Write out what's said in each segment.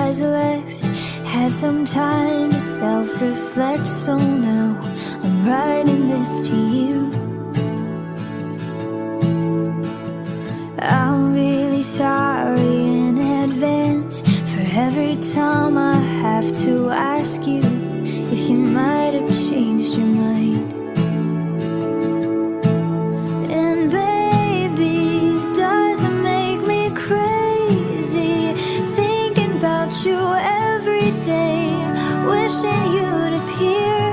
eyes left. Had some time to self-reflect, so now I'm writing this to you. I'm really sorry in advance for every time I have to ask you if you might have changed your mind. And baby, does it make me crazy thinking about you every day, wishing you'd appear.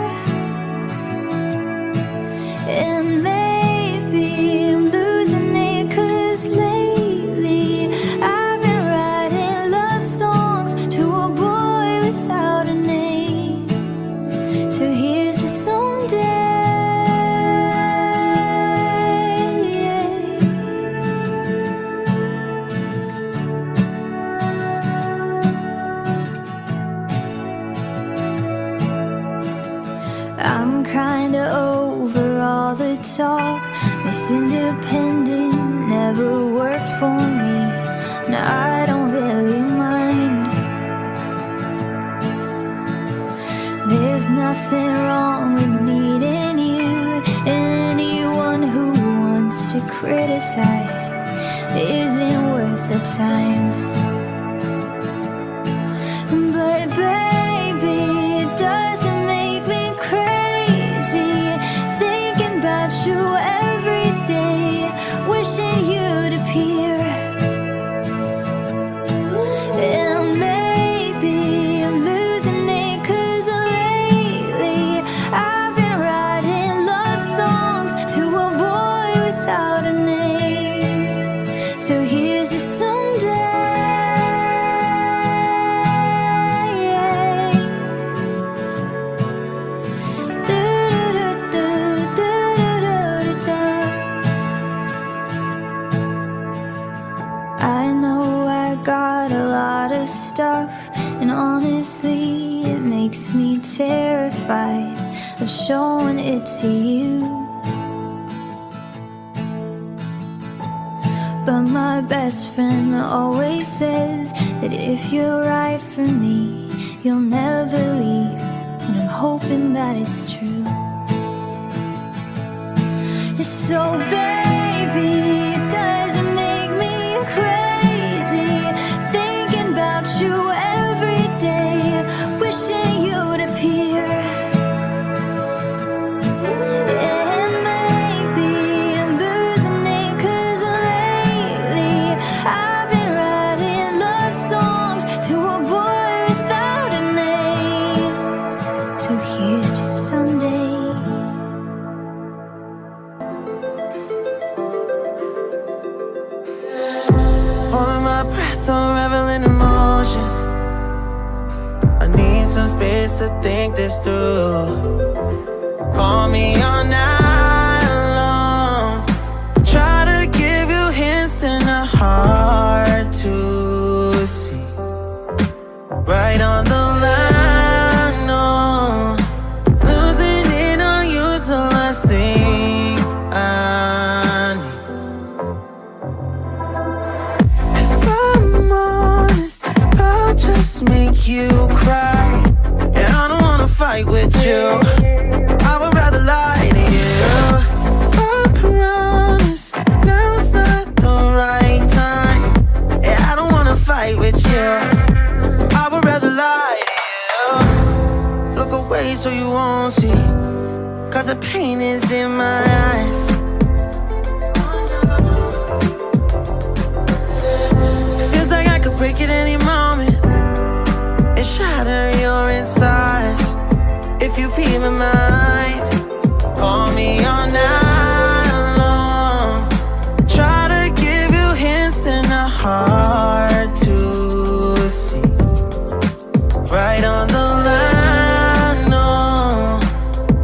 And maybe I'm losing it, 'cause lately I've been writing love songs to a boy without a name. So here's to someday. I'm kinda over all the talk. Miss Independent never worked for me. Now I don't really mind. There's nothing wrong with needing you. Anyone who wants to criticize isn't worth the time. But baby, it doesn't make me crazy thinking about you every day, wishing you'd appear. And maybe I'm losing it, 'cause lately I've been writing love songs to a boy without a name. So here's your someday. I know I got a lot of stuff, and honestly it makes me terrified of showing it to you. But my best friend always says that if you're right for me, you'll never leave, and I'm hoping that it's true. So baby, it doesn't make me crazy thinking about you every day, wishing you'd appear. And maybe I'm losing it, 'cause lately I've been writing love songs to a boy without a name. So here's just someday. Holding my breath, unraveling emotions. I need some space to think this through. Call me all night long. Try to give you hints and a hard to see. Right on the line, no. Losing it on you's the last thing I need. If I'm honest, I'll just make you cry. And I don't wanna fight with you. I would rather lie to you. I promise now's not the right time. And I don't wanna fight with you. I would rather lie to you. Look away so you won't see, 'cause the pain is in my eyes. Feels like I could break at any moment and shatter your insides. If you feel my mind, call me all night long. Try to give you hints and a hard to see. Right on the line, no.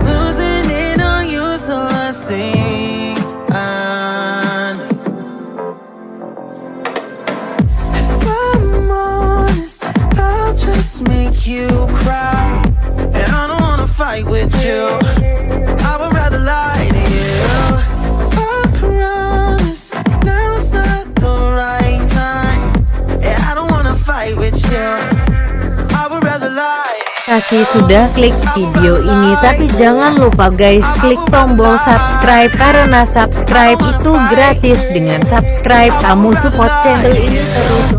Losing it on you's the last thing I need. If I'm honest, I'll just make you cry. And I don't wanna fight with you. I would rather lie to you. I promise now's not the right time. And I don't wanna fight with you. kasih sudah klik video ini, tapi jangan lupa guys klik tombol subscribe karena subscribe itu gratis. Dengan subscribe kamu support channel ini terus